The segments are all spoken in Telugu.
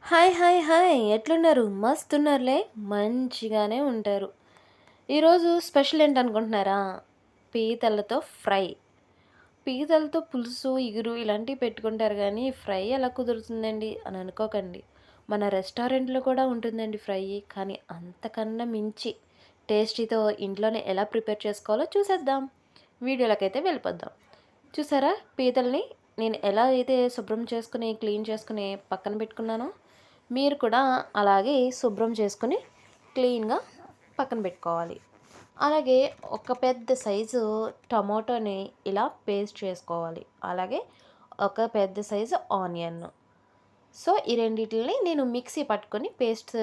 హాయ్ హాయ్ హాయ్ ఎట్లున్నారు? మస్తున్నారులే, మంచిగానే ఉంటారు. ఈరోజు స్పెషల్ ఏంటనుకుంటున్నారా? పీతలతో ఫ్రై. పీతలతో పులుసు, ఇగురు ఇలాంటివి పెట్టుకుంటారు కానీ ఫ్రై ఎలా కుదురుతుందండి అని అనుకోకండి. మన రెస్టారెంట్లో కూడా ఉంటుందండి ఫ్రై. కానీ అంతకన్నా మించి టేస్టీతో ఇంట్లోనే ఎలా ప్రిపేర్ చేసుకోవాలో చూసేద్దాం. వీడియోలకైతే వెళ్ళిపోద్దాం. చూసారా పీతల్ని నేను ఎలా అయితే శుభ్రం చేసుకుని, క్లీన్ చేసుకుని పక్కన పెట్టుకున్నానో, మీరు కూడా అలాగే శుభ్రం చేసుకుని క్లీన్‌గా పక్కన పెట్టుకోవాలి. అలాగే ఒక పెద్ద సైజు టమాటోని ఇలా పేస్ట్ చేసుకోవాలి. అలాగే ఒక పెద్ద సైజు ఆనియన్. సో, ఈ రెండిటిని నేను మిక్సీ పట్టుకొని పేస్ట్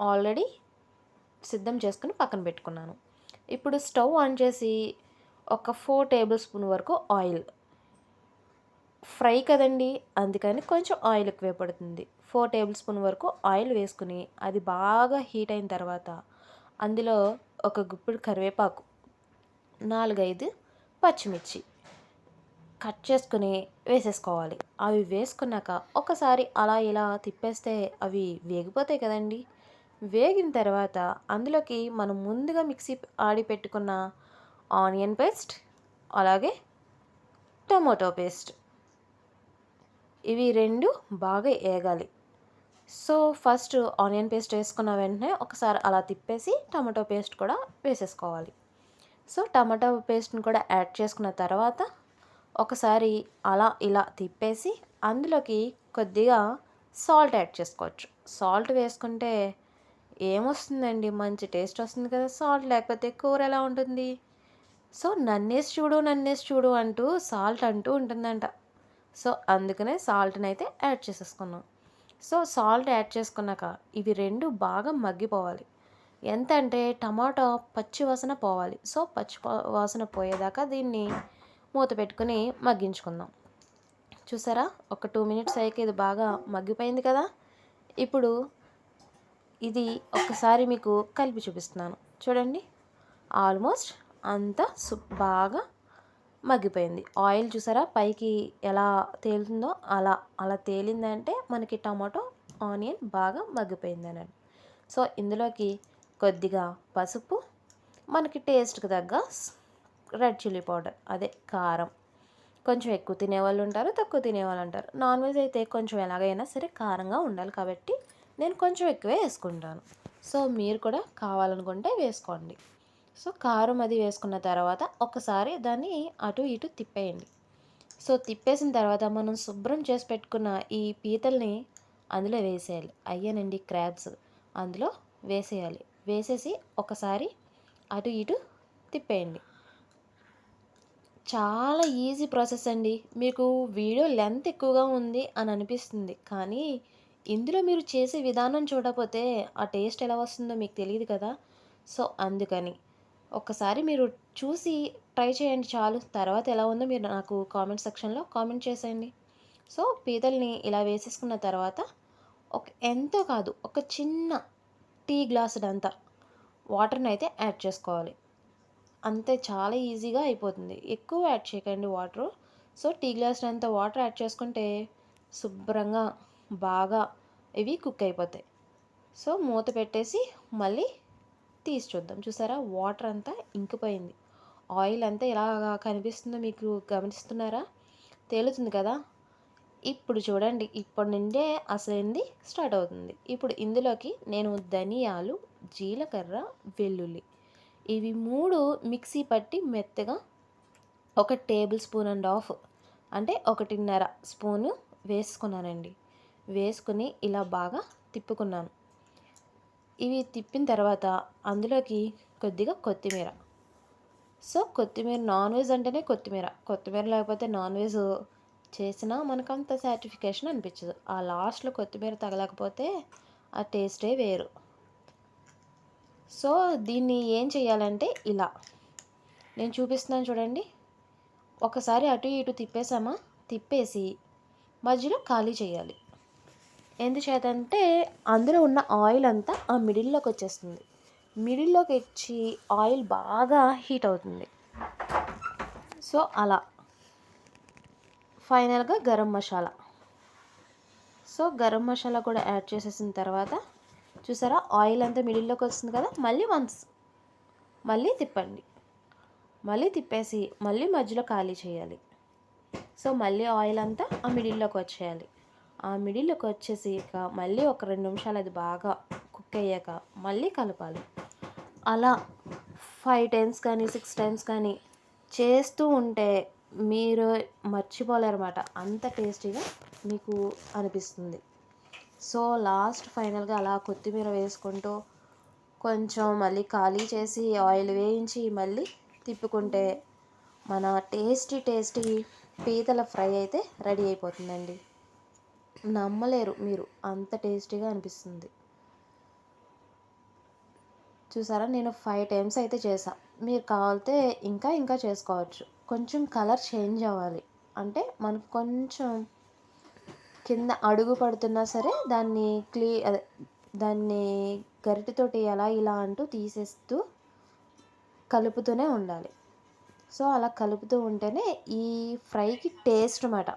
ఆల్రెడీ సిద్ధం చేసుకొని పక్కన పెట్టుకున్నాను. ఇప్పుడు స్టవ్ ఆన్ చేసి ఒక 4 టేబుల్ స్పూన్ వరకు ఆయిల్. ఫ్రై కదండీ! అందుకని కొంచెం ఆయిల్ ఎక్కువే పడుతుంది. 4 టేబుల్ స్పూన్ వరకు ఆయిల్ వేసుకుని అది బాగా హీట్ అయిన తర్వాత అందులో ఒక గుప్పెడు కరివేపాకు, 4, 5 పచ్చిమిర్చి కట్ చేసుకుని వేసేసుకోవాలి. అవి వేసుకున్నాక ఒకసారి అలా ఇలా తిప్పేస్తే అవి వేగిపోతాయి కదండీ! వేగిన తర్వాత అందులోకి మనం ముందుగా మిక్సీ ఆడి పెట్టుకున్న ఆనియన్ పేస్ట్, అలాగే టమాటో పేస్ట్, ఇవి 2 బాగా ఏగాలి. సో, ఫస్ట్ ఆనియన్ పేస్ట్ వేసుకున్న వెంటనే ఒకసారి అలా తిప్పేసి టమాటో పేస్ట్ కూడా వేసేసుకోవాలి. సో, టమాటో పేస్ట్‌ని కూడా యాడ్ చేసుకున్న తర్వాత ఒకసారి అలా ఇలా తిప్పేసి అందులోకి కొద్దిగా సాల్ట్ యాడ్ చేసుకోవచ్చు. సాల్ట్ వేసుకుంటే ఏమొస్తుందండి, మంచి టేస్ట్ వస్తుంది కదా! సాల్ట్ లేకపోతే కూర ఎలా ఉంటుంది? సో, నన్నేసి చూడు, నన్నేసి చూడు అంటూ సాల్ట్ అంటూ ఉంటుందంట. సో, అందుకనే సాల్ట్‌నైతే యాడ్ చేసేసుకున్నాం. సో, సాల్ట్ యాడ్ చేసుకున్నాక ఇవి 2 బాగా మగ్గిపోవాలి. ఎంతంటే టమాటా పచ్చి వాసన పోవాలి. సో, వాసన పోయేదాకా దీన్ని మూత పెట్టుకొని మగ్గించుకుందాం. చూసారా? ఒక 2 మినిట్స్ అయ్యాక ఇది బాగా మగ్గిపోయింది కదా! ఇప్పుడు ఇది ఒక్కసారి మీకు కలిపి చూపిస్తున్నాను. చూడండి. ఆల్మోస్ట్ అంతా బాగా మగ్గిపోయింది. ఆయిల్ చూసారా పైకి ఎలా తేలుతుందో అలా తేలిందంటే మనకి టమాటో, ఆనియన్ బాగా మగ్గిపోయిందనండి. సో, ఇందులోకి కొద్దిగా పసుపు, మనకి టేస్ట్‌కి తగ్గ రెడ్ చిల్లీ పౌడర్ అదే కారం. కొంచెం ఎక్కువ తినేవాళ్ళు ఉంటారు, తక్కువ తినేవాళ్ళు ఉంటారు. నాన్ వెజ్ అయితే కొంచెం ఎలాగైనా సరే కారంగా ఉండాలి కాబట్టి నేను కొంచెం ఎక్కువే వేసుకుంటాను. సో, మీరు కూడా కావాలనుకుంటే వేసుకోండి. సో, కారం అది వేసుకున్న తర్వాత ఒకసారి దాన్ని అటు ఇటు తిప్పేయండి. సో, తిప్పేసిన తర్వాత మనం శుభ్రం చేసి పెట్టుకున్న ఈ పీతల్ని అందులో వేసేయాలి. అయ్యేనండి క్రాబ్స్. అందులో వేసేయాలి. వేసేసి ఒకసారి అటు ఇటు తిప్పేయండి. చాలా ఈజీ ప్రాసెస్ అండి. మీకు వీడియో లెంత్ ఎక్కువగా ఉంది అని అనిపిస్తుంది. కానీ ఇందులో మీరు చేసే విధానం చూడకపోతే ఆ టేస్ట్ ఎలా వస్తుందో మీకు తెలీదు కదా! సో, అందుకని ఒక్కసారి మీరు చూసి ట్రై చేయండి చాలు. తర్వాత ఎలా ఉందో మీరు నాకు కామెంట్ సెక్షన్‌లో కామెంట్ చేసేయండి. సో, పీతల్ని ఇలా వేసేసుకున్న తర్వాత ఎంతో కాదు, ఒక చిన్న టీ గ్లాసుడంత వాటర్‌నైతే యాడ్ చేసుకోవాలి. అంతే, చాలా ఈజీగా అయిపోతుంది. ఎక్కువ యాడ్ చేయకండి వాటరు. సో, టీ గ్లాసుడంత వాటర్ యాడ్ చేసుకుంటే శుభ్రంగా బాగా ఇవి కుక్ అయిపోతాయి. సో, మూత పెట్టేసి మళ్ళీ తీసి చూద్దాం. చూసారా? వాటర్ అంతా ఇంకిపోయింది. ఆయిల్ అంతా ఎలాగా కనిపిస్తుందో మీకు గమనిస్తున్నారా? తేలుతుంది కదా! ఇప్పుడు చూడండి. ఇప్పటి నుండే అసలైంది స్టార్ట్ అవుతుంది. ఇప్పుడు ఇందులోకి నేను ధనియాలు, జీలకర్ర, వెల్లుల్లి ఇవి 3 మిక్సీ పట్టి మెత్తగా ఒక టేబుల్ స్పూన్ అండ్ హాఫ్ అంటే 1.5 స్పూను వేసుకున్నానండి. వేసుకుని ఇలా బాగా తిప్పుకున్నాను. ఇవి తిప్పిన తర్వాత అందులోకి కొద్దిగా కొత్తిమీర. సో, కొత్తిమీర నాన్ వెజ్ అంటేనే కొత్తిమీర. కొత్తిమీర లేకపోతే నాన్ వెజ్ చేసినా మనకంత సాటిస్ఫాక్షన్ అనిపించదు. ఆ లాస్ట్‌లో కొత్తిమీర తగలకపోతే ఆ టేస్టే వేరు. సో, దీన్ని ఏం చేయాలంటే ఇలా నేను చూపిస్తున్నాను చూడండి. ఒకసారి అటు ఇటు తిప్పేసామా, తిప్పేసి మధ్యలో ఖాళీ చేయాలి. ఎందుచేతంటే అందులో ఉన్న ఆయిల్ అంతా ఆ మిడిల్‌లోకి వచ్చేస్తుంది. మిడిల్‌లోకి వచ్చి ఆయిల్ బాగా హీట్ అవుతుంది. సో, అలా ఫైనల్‌గా గరం మసాలా. సో గరం మసాలా కూడా యాడ్ చేసేసిన తర్వాత చూసారా ఆయిల్ అంతా మిడిల్లోకి వస్తుంది కదా, మళ్ళీ తిప్పండి. మళ్ళీ తిప్పేసి మళ్ళీ మధ్యలో ఖాళీ చేయాలి. సో మళ్ళీ ఆయిల్ అంతా ఆ మిడిల్లోకి వచ్చేయాలి. ఆ మిడిల్లోకి వచ్చేసి మళ్ళీ ఒక 2 నిమిషాలు అది బాగా కుక్ అయ్యాక మళ్ళీ కలపాలి. అలా 5 టైమ్స్ కానీ 6 టైమ్స్ కానీ చేస్తూ ఉంటే మీరు మర్చిపోలేరన్నమాట. అంత టేస్టీగా మీకు అనిపిస్తుంది. సో లాస్ట్ ఫైనల్గా అలా కొత్తిమీర వేసుకుంటూ కొంచెం మళ్ళీ ఖాళీ చేసి ఆయిల్ వేయించి మళ్ళీ తిప్పుకుంటే మన టేస్టీ పీతల ఫ్రై అయితే రెడీ అయిపోతుందండి. నమ్మలేరు మీరు, అంత టేస్టీగా అనిపిస్తుంది. చూసారా, నేను 5 టైమ్స్ అయితే చేసా. మీరు కావాలితే ఇంకా చేసుకోవచ్చు. కొంచెం కలర్ చేంజ్ అవ్వాలి అంటే మనకు కొంచెం కింద అడుగు పడుతున్నా సరే దాన్ని గరిటెతోటి ఇలా అంటూ తీసేస్తూ కలుపుతూనే ఉండాలి. సో అలా కలుపుతూ ఉంటేనే ఈ ఫ్రైకి టేస్ట్ అన్నమాట.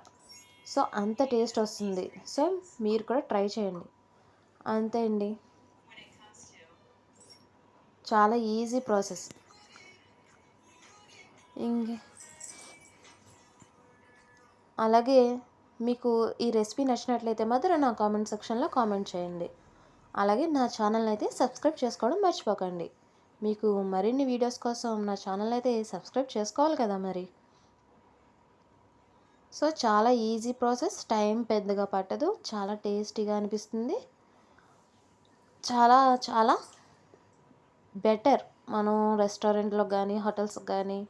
సో అంత టేస్ట్ వస్తుంది. సో మీరు కూడా ట్రై చేయండి. అంతే అండి, చాలా ఈజీ ప్రాసెస్. అలాగే మీకు ఈ రెసిపీ నచ్చినట్లయితే మాత్రం నా కామెంట్ సెక్షన్లో కామెంట్ చేయండి. అలాగే నా ఛానల్ అయితే సబ్స్క్రైబ్ చేసుకోవడం మర్చిపోకండి. మీకు మరిన్ని వీడియోస్ కోసం నా ఛానల్ అయితే సబ్స్క్రైబ్ చేసుకోవాలి కదా మరి. సో చాలా ఈజీ ప్రాసెస్, టైం పెద్దగా పట్టదు, చాలా టేస్టీగా అనిపిస్తుంది. చాలా చాలా బెటర్. మనం రెస్టారెంట్లో కానీ హోటల్స్కి కానీ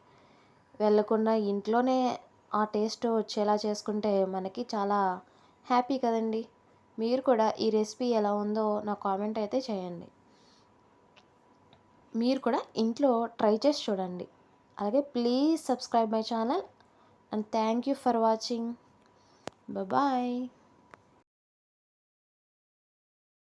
వెళ్ళకుండా ఇంట్లోనే ఆ టేస్ట్ వచ్చేలా చేసుకుంటే మనకి చాలా హ్యాపీ కదండి. మీరు కూడా ఈ రెసిపీ ఎలా ఉందో నా కామెంట్ అయితే చేయండి. మీరు కూడా ఇంట్లో ట్రై చేసి చూడండి. అలాగే please subscribe my channel and thank you for watching. Bye.